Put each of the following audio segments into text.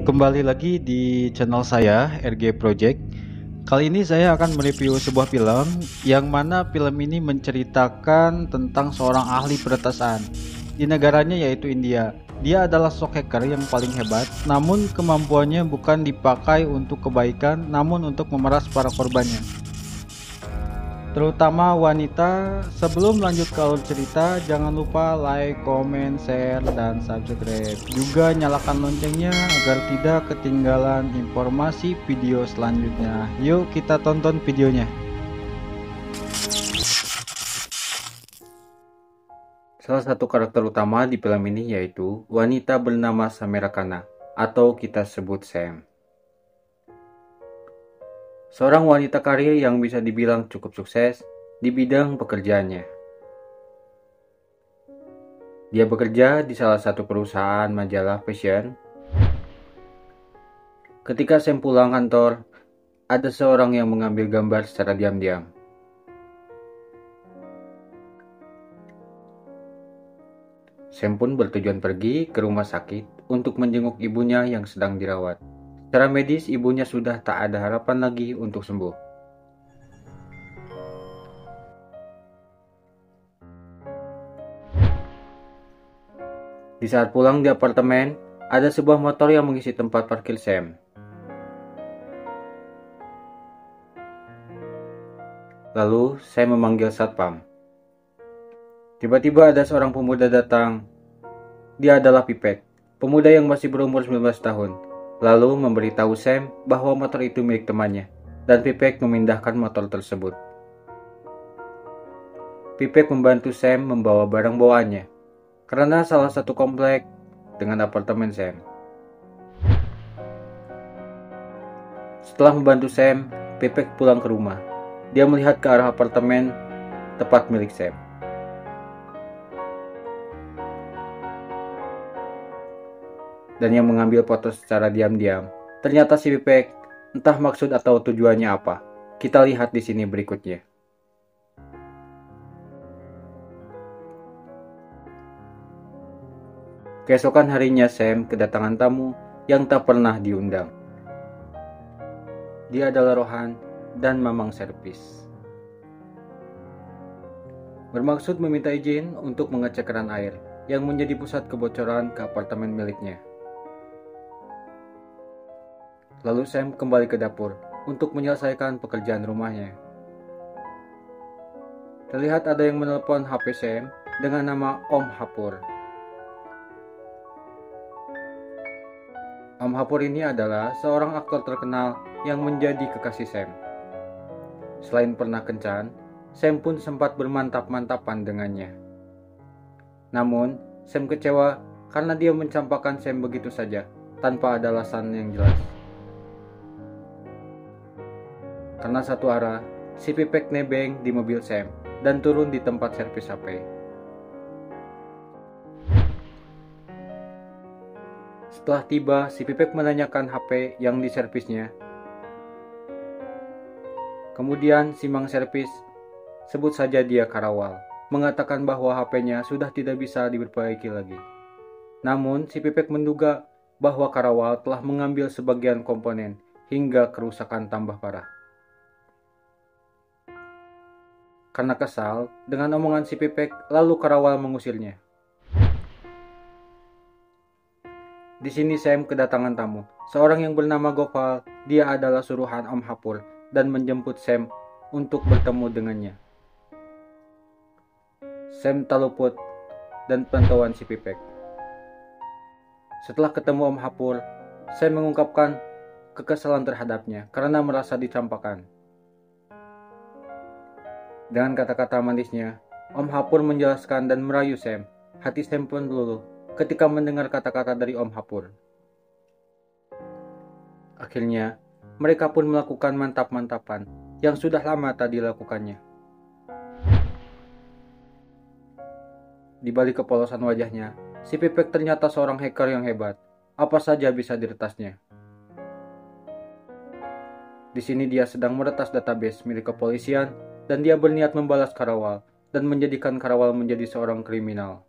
Kembali lagi di channel saya, RG Project. Kali ini saya akan mereview sebuah film yang mana film ini menceritakan tentang seorang ahli peretasan di negaranya yaitu India. Dia adalah sosok hacker yang paling hebat, namun kemampuannya bukan dipakai untuk kebaikan, namun untuk memeras para korbannya, terutama wanita. Sebelum lanjut ke alur cerita, jangan lupa like, comment, share, dan subscribe. Juga nyalakan loncengnya agar tidak ketinggalan informasi video selanjutnya. Yuk kita tonton videonya. Salah satu karakter utama di film ini yaitu wanita bernama Samira Khanna, atau kita sebut Sam. Seorang wanita karir yang bisa dibilang cukup sukses di bidang pekerjaannya. Dia bekerja di salah satu perusahaan majalah fashion. Ketika Sam pulang kantor, ada seorang yang mengambil gambar secara diam-diam. Sam pun bertujuan pergi ke rumah sakit untuk menjenguk ibunya yang sedang dirawat. Secara medis, ibunya sudah tak ada harapan lagi untuk sembuh. Di saat pulang di apartemen, ada sebuah motor yang mengisi tempat parkir Sam. Lalu, saya memanggil satpam. Tiba-tiba ada seorang pemuda datang. Dia adalah Pipek, pemuda yang masih berumur 19 tahun. Lalu memberitahu Sam bahwa motor itu milik temannya, dan Pipek memindahkan motor tersebut. Pipek membantu Sam membawa barang bawaannya, karena salah satu komplek dengan apartemen Sam. Setelah membantu Sam, Pipek pulang ke rumah. Dia melihat ke arah apartemen tepat milik Sam. Dan yang mengambil foto secara diam-diam. Ternyata si Pipek, entah maksud atau tujuannya apa. Kita lihat di sini berikutnya. Keesokan harinya Sam kedatangan tamu yang tak pernah diundang. Dia adalah Rohan dan Mamang Servis. Bermaksud meminta izin untuk mengecek keran air yang menjadi pusat kebocoran ke apartemen miliknya. Lalu Sam kembali ke dapur untuk menyelesaikan pekerjaan rumahnya. Terlihat ada yang menelpon HP Sam dengan nama Om Hapur. Om Hapur ini adalah seorang aktor terkenal yang menjadi kekasih Sam. Selain pernah kencan, Sam pun sempat bermantap-mantapan dengannya. Namun, Sam kecewa karena dia mencampakkan Sam begitu saja, tanpa ada alasan yang jelas. Karena satu arah, si Pipek nebeng di mobil Sam dan turun di tempat servis HP. Setelah tiba, si Pipek menanyakan HP yang diservisnya. Kemudian si Mang Servis, sebut saja dia Karawal, mengatakan bahwa HP-nya sudah tidak bisa diperbaiki lagi. Namun si Pipek menduga bahwa Karawal telah mengambil sebagian komponen hingga kerusakan tambah parah. Karena kesal dengan omongan si Pipek, lalu Karawal mengusirnya. Di sini Sam kedatangan tamu, seorang yang bernama Gopal. Dia adalah suruhan Om Hapur dan menjemput Sam untuk bertemu dengannya. Sam tak luput dan pantauan si Pipek. Setelah ketemu Om Hapur, Sam mengungkapkan kekesalan terhadapnya karena merasa dicampakkan. Dengan kata-kata manisnya, Om Hapur menjelaskan dan merayu Sam. Hati Sam pun luluh ketika mendengar kata-kata dari Om Hapur. Akhirnya, mereka pun melakukan mantap-mantapan yang sudah lama tak dilakukannya. Di balik kepolosan wajahnya, si Pipek ternyata seorang hacker yang hebat. Apa saja bisa diretasnya. Di sini dia sedang meretas database milik kepolisian dan dia berniat membalas Karawal dan menjadikan Karawal menjadi seorang kriminal.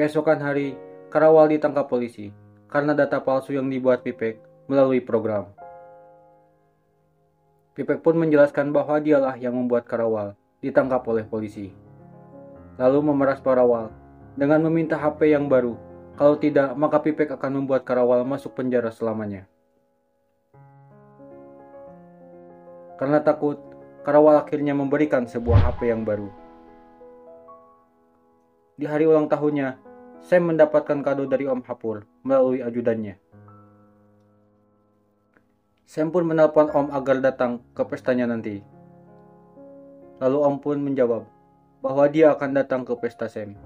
Keesokan hari, Karawal ditangkap polisi karena data palsu yang dibuat Pipek melalui program. Pipek pun menjelaskan bahwa dialah yang membuat Karawal ditangkap oleh polisi. Lalu memeras Karawal dengan meminta HP yang baru. Kalau tidak, maka Pipek akan membuat Karawal masuk penjara selamanya. Karena takut, Karawal akhirnya memberikan sebuah HP yang baru. Di hari ulang tahunnya, Sam mendapatkan kado dari Om Hapur melalui ajudannya. Sam pun menelpon Om agar datang ke pestanya nanti. Lalu Om pun menjawab bahwa dia akan datang ke pesta Sam.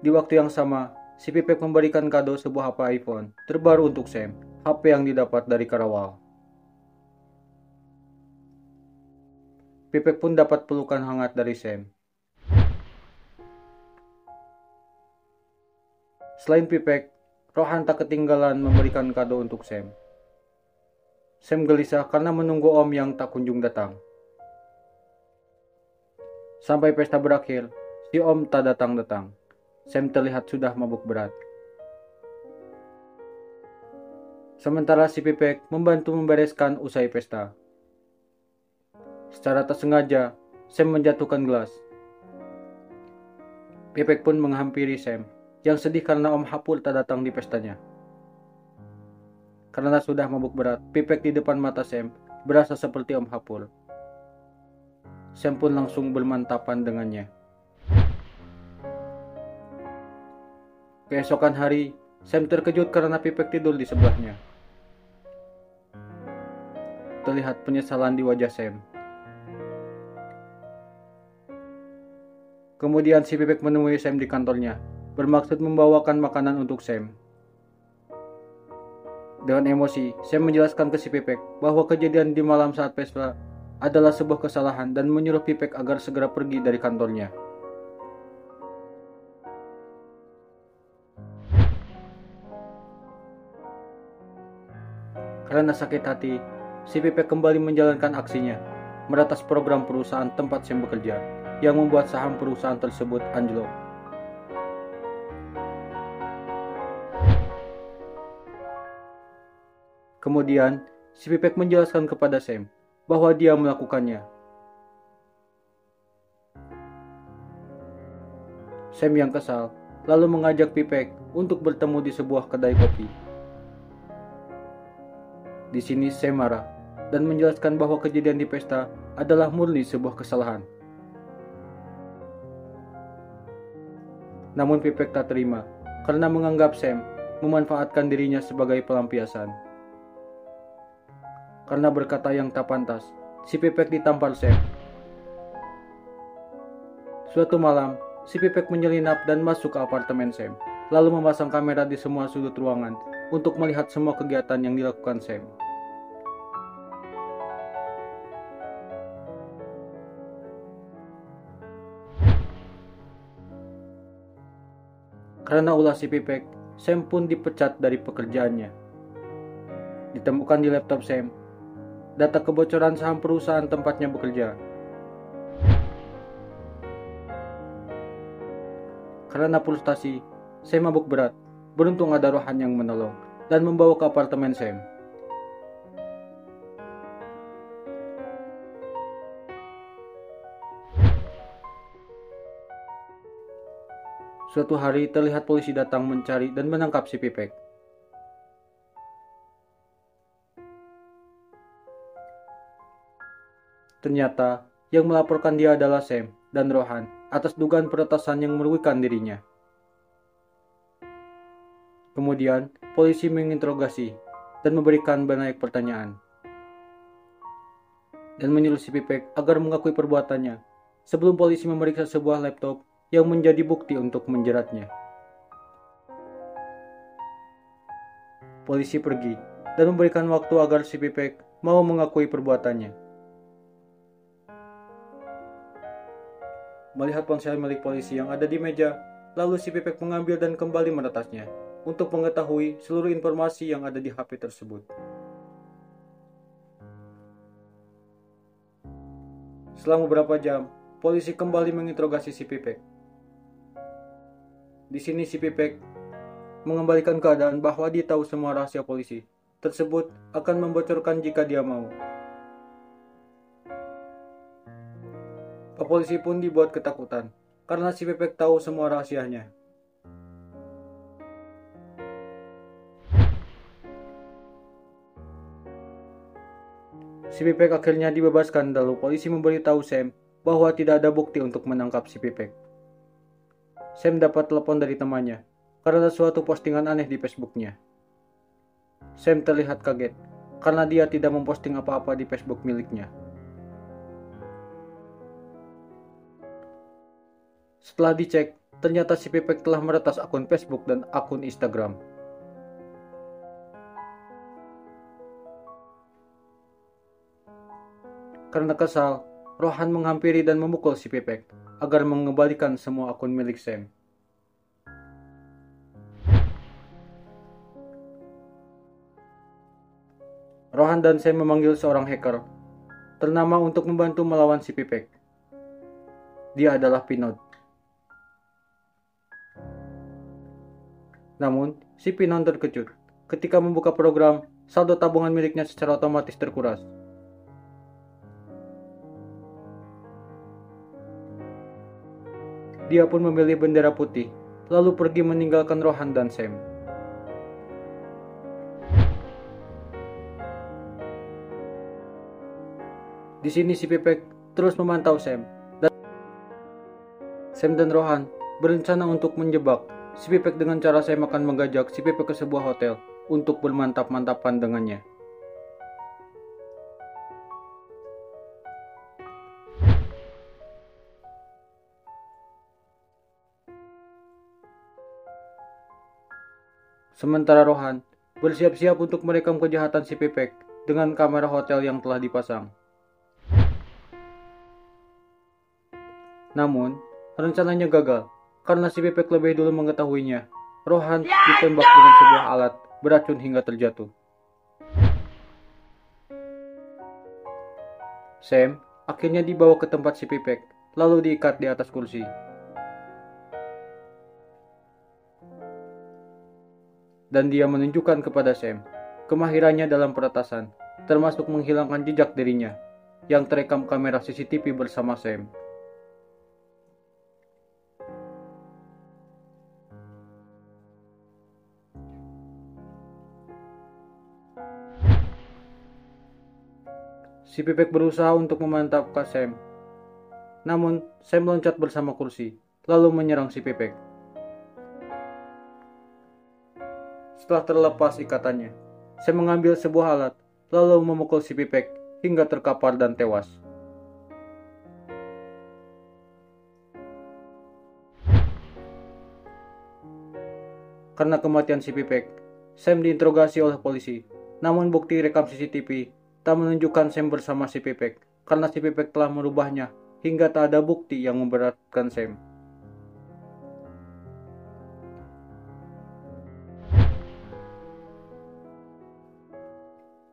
Di waktu yang sama, si Pipek memberikan kado sebuah HP iPhone terbaru untuk Sam, HP yang didapat dari Karawal. Pipek pun dapat pelukan hangat dari Sam. Selain Pipek, Rohan tak ketinggalan memberikan kado untuk Sam. Sam gelisah karena menunggu Om yang tak kunjung datang. Sampai pesta berakhir, si Om tak datang-datang. Sam terlihat sudah mabuk berat. Sementara si Pipek membantu membereskan usai pesta. Secara tak sengaja, Sam menjatuhkan gelas. Pipek pun menghampiri Sam, yang sedih karena Om Hapur tak datang di pestanya. Karena sudah mabuk berat, Pipek di depan mata Sam berasa seperti Om Hapur. Sam pun langsung bermantapan dengannya. Keesokan hari, Sam terkejut karena Pipek tidur di sebelahnya. Terlihat penyesalan di wajah Sam. Kemudian si Pipek menemui Sam di kantornya, bermaksud membawakan makanan untuk Sam. Dengan emosi, Sam menjelaskan ke si Pipek bahwa kejadian di malam saat pesta adalah sebuah kesalahan dan menyuruh Pipek agar segera pergi dari kantornya. Karena sakit hati, si Pipek kembali menjalankan aksinya, meratas program perusahaan tempat Sam bekerja, yang membuat saham perusahaan tersebut anjlok. Kemudian, si Pipek menjelaskan kepada Sam bahwa dia melakukannya. Sam yang kesal, lalu mengajak Pipek untuk bertemu di sebuah kedai kopi. Di sini Sam marah dan menjelaskan bahwa kejadian di pesta adalah murni sebuah kesalahan. Namun Pipek tak terima karena menganggap Sam memanfaatkan dirinya sebagai pelampiasan. Karena berkata yang tak pantas, si Pipek ditampar Sam. Suatu malam, si Pipek menyelinap dan masuk ke apartemen Sam, lalu memasang kamera di semua sudut ruangan untuk melihat semua kegiatan yang dilakukan Sam. Karena ulah si Pipek, Sam pun dipecat dari pekerjaannya. Ditemukan di laptop Sam data kebocoran saham perusahaan tempatnya bekerja. Karena frustasi, Sam mabuk berat. Beruntung ada Rohan yang menolong dan membawa ke apartemen Sam. Suatu hari terlihat polisi datang mencari dan menangkap si Pipek. Ternyata yang melaporkan dia adalah Sam dan Rohan atas dugaan peretasan yang merugikan dirinya. Kemudian polisi menginterogasi dan memberikan banyak pertanyaan. Dan menyuruh si Pipek agar mengakui perbuatannya sebelum polisi memeriksa sebuah laptop yang menjadi bukti untuk menjeratnya. Polisi pergi dan memberikan waktu agar si Pipek mau mengakui perbuatannya. Melihat ponsel milik polisi yang ada di meja, lalu si Pipek mengambil dan kembali meretasnya untuk mengetahui seluruh informasi yang ada di HP tersebut. Setelah beberapa jam, polisi kembali menginterogasi si Pipek. Di sini si Pipek mengembalikan keadaan bahwa dia tahu semua rahasia polisi tersebut akan membocorkan jika dia mau. Pak polisi pun dibuat ketakutan karena si Pipek tahu semua rahasianya. Si Pipek akhirnya dibebaskan, lalu polisi memberitahu Sam bahwa tidak ada bukti untuk menangkap si Pipek. Sam dapat telepon dari temannya karena suatu postingan aneh di Facebooknya. Sam terlihat kaget karena dia tidak memposting apa-apa di Facebook miliknya. Setelah dicek, ternyata si Pipek telah meretas akun Facebook dan akun Instagram. Karena kesal, Rohan menghampiri dan memukul si Pipek agar mengembalikan semua akun milik Sam. Rohan dan Sam memanggil seorang hacker ternama untuk membantu melawan si Pipek. Dia adalah Pinot. Namun, si Pinot terkejut ketika membuka program, saldo tabungan miliknya secara otomatis terkuras. Dia pun memilih bendera putih, lalu pergi meninggalkan Rohan dan Sam. Di sini si Pipek terus memantau Sam dan Rohan berencana untuk menjebak si Pipek dengan cara Sam akan menggajak si Pipek ke sebuah hotel untuk bermantap-mantapan dengannya. Sementara Rohan bersiap-siap untuk merekam kejahatan si Pipek dengan kamera hotel yang telah dipasang. Namun, rencananya gagal karena si Pipek lebih dulu mengetahuinya. Rohan ditembak dengan sebuah alat beracun hingga terjatuh. Sam akhirnya dibawa ke tempat si Pipek, lalu diikat di atas kursi. Dan dia menunjukkan kepada Sam kemahirannya dalam peretasan, termasuk menghilangkan jejak dirinya yang terekam kamera CCTV bersama Sam. Si Pipek berusaha untuk memantapkan Sam. Namun, Sam loncat bersama kursi, lalu menyerang si Pipek. Setelah terlepas ikatannya, Sam mengambil sebuah alat, lalu memukul si Pipek hingga terkapar dan tewas. Karena kematian si Pipek, Sam diinterogasi oleh polisi. Namun bukti rekam CCTV tak menunjukkan Sam bersama si Pipek, karena si Pipek telah merubahnya hingga tak ada bukti yang memberatkan Sam.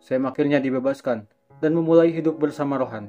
Sam akhirnya dibebaskan dan memulai hidup bersama Rohan.